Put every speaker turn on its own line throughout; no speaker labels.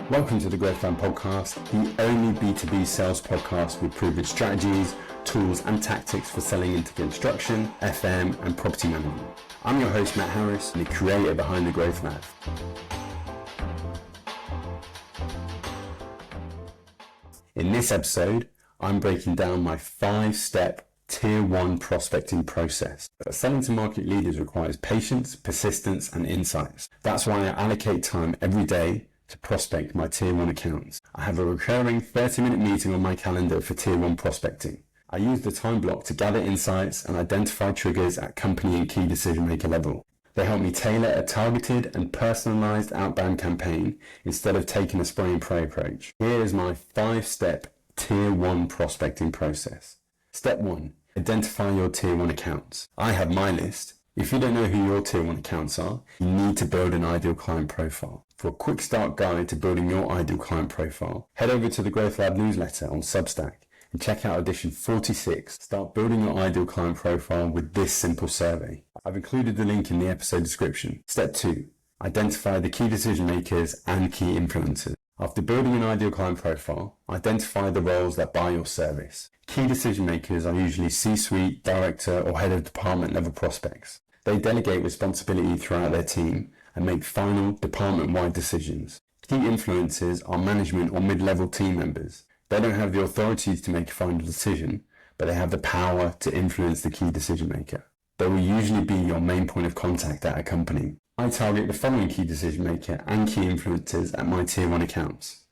Welcome to the Growth Lab podcast, the only B2B sales podcast with proven strategies, tools and tactics for selling into construction, FM and property management. I'm your host Matt Harris, the creator behind the Growth Lab. In this episode, I'm breaking down my 5-step Tier 1 prospecting process. Selling to market leaders requires patience, persistence and insights. That's why I allocate time every day to prospect my Tier 1 accounts. I have a recurring 30-minute meeting on my calendar for Tier 1 prospecting. I use the time block to gather insights and identify triggers at company and key decision maker level. They help me tailor a targeted and personalised outbound campaign instead of taking a spray and pray approach. Here is my 5-step Tier 1 prospecting process. Step 1. Identify your Tier 1 accounts. I have my list. If you don't know who your Tier 1 accounts are, you need to build an ideal client profile. For a quick start guide to building your ideal client profile, head over to the Growth Lab newsletter on Substack and check out edition 46. Start building your ideal client profile with this simple survey. I've included the link in the episode description. Step 2. Identify the key decision makers and key influencers. After building an ideal client profile, identify the roles that buy your service. Key decision makers are usually C-suite, director or head of department level prospects. They delegate responsibility throughout their team and make final department-wide decisions. Key influencers are management or mid-level team members. They don't have the authority to make a final decision, but they have the power to influence the key decision maker. They will usually be your main point of contact at a company. I target the following key decision maker and key influencers at my Tier 1 accounts.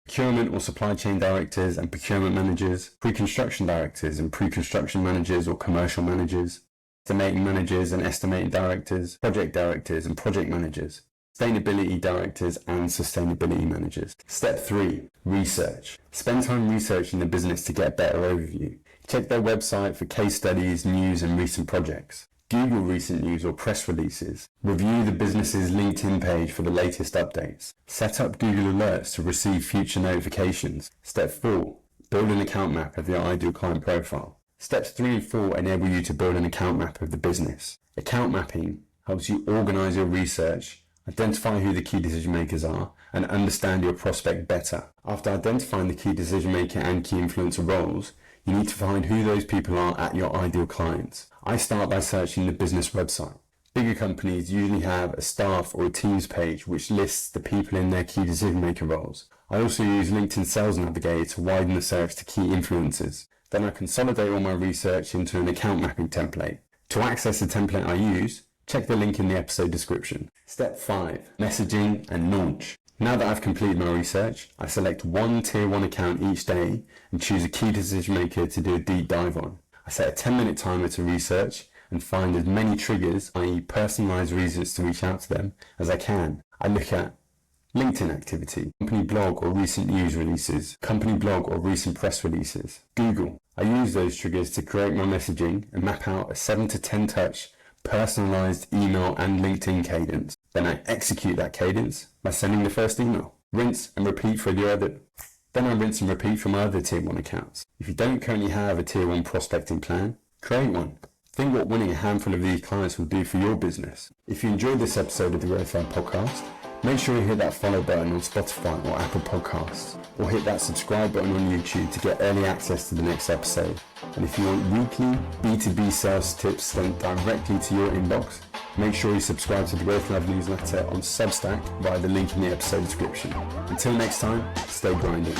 Procurement or supply chain directors and procurement managers, pre-construction directors and pre-construction managers or commercial managers, estimating managers and estimating directors, project directors and project managers, sustainability directors and sustainability managers. Step 3. Research. Spend time researching the business to get a better overview. Check their website for case studies, news and recent projects. Google recent news or press releases. Review the business's LinkedIn page for the latest updates. Set up Google Alerts to receive future notifications. Step 4. Build an account map of your ideal client profile. Steps 3 and 4 enable you to build an account map of the business. Account mapping helps you organize your research, identify who the key decision makers are, and understand your prospect better. After identifying the key decision maker and key influencer roles, you need to find who those people are at your ideal clients. I start by searching the business website. Bigger companies usually have a staff or a teams page which lists the people in their key decision maker roles. I also use LinkedIn Sales Navigator to widen the search to key influencers. Then I consolidate all my research into an account mapping template. To access the template I use, check the link in the episode description. Step 5. Messaging and launch. Now that I've completed my research, I select one Tier 1 account each day and choose a key decision maker to do a deep dive on. I set a 10-minute timer to research and find as many triggers, i.e. personalised reasons to reach out to them, as I can. I look at LinkedIn activity, company blog or recent news releases, company blog or recent press releases. Google. I use those triggers to create my messaging and map out a 7 to 10 touch personalised email and LinkedIn cadence. Then I execute that cadence by sending the first email. Rinse and repeat for the other. Then I rinse and repeat for my other Tier 1 accounts. If you don't currently have a Tier 1 prospecting plan, create one. Think what winning a handful of these clients will do for your business. If you enjoyed this episode of the Growth Lab podcast, make sure you hit that follow button on Spotify or Apple Podcasts, or hit that subscribe button on YouTube to get early access to the next episode. And if you want weekly B2B sales tips sent directly to your inbox, make sure you subscribe to the Growth Lab newsletter on Substack via the link in the episode description. Until next time, stay grinding.